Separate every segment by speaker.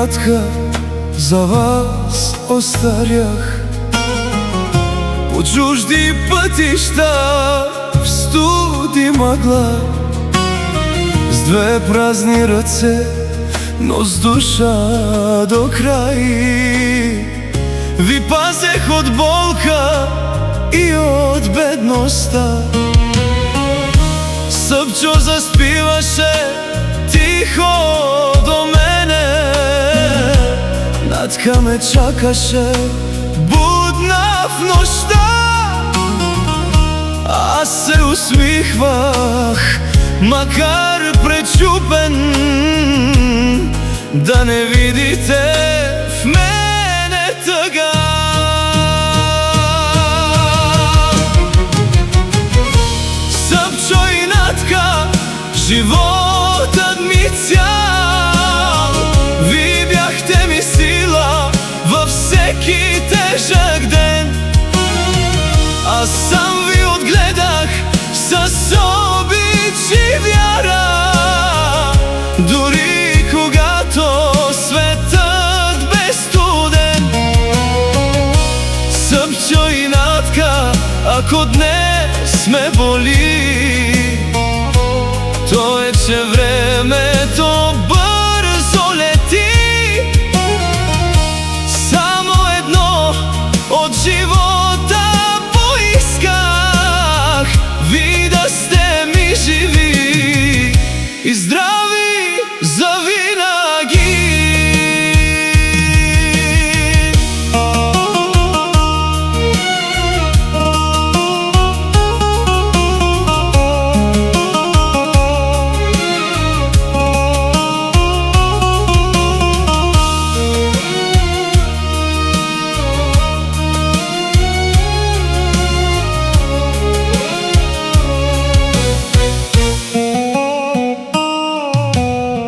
Speaker 1: Натка, за вас остарях по чужди пътища, в студи мъгла, с две празни ръце, но с душа до край. Ви пазех от болка и от бедността. Съпчо заспиваше тихо до мене, Натка ме чакаше будна в нощта. Аз се усмихвах, макар пречупен, да не видите в мене тъга. Съпчо и Натка, животът ми цял, ви бяхте ми сила във всеки тежък ден. Аз сам ви отгледах с обич и вяра, дори когато светът бе студен. Съпчо и Натка, ако днес ме боли, то е, че времето бързо лети. Само едно от живота поисках, ви да сте ми живи и здрави завинаги.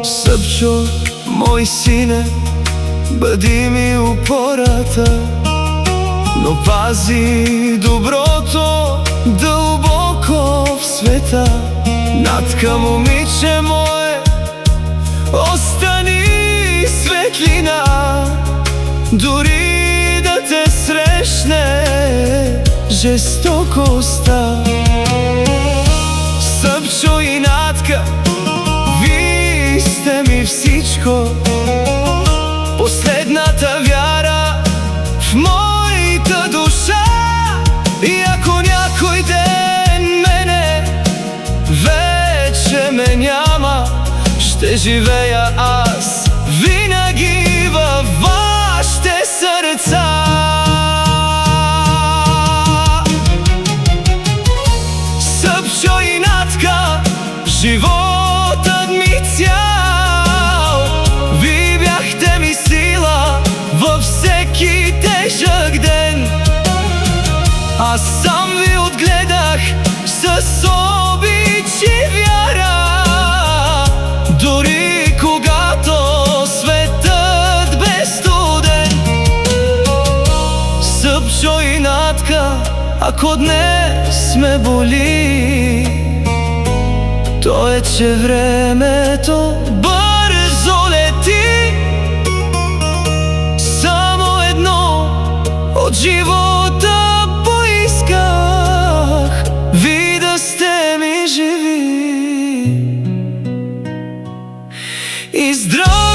Speaker 1: Съпчо, мой сине, бъди ми опората, но пази доброто дълбоко в света. Натка, момиче мое, остани светлина, дори да те срещне жестокостта. Съпчо и Натка, сте ми всичко, последната вяра в моята душа. И ако някой ден мене вече ме няма, ще живея аз винаги във вашите сърца. Съпчо и Натка, животът ми цял, ви бяхте ми сила във всеки тежък ден. Аз сам ви отгледах с обич и вяра, дори когато светът бе студен. Съпчо и Натка, ако днес ме боли, то е, че времето бързо лети. Само едно от живота поисках, ви да сте ми живи и здрави.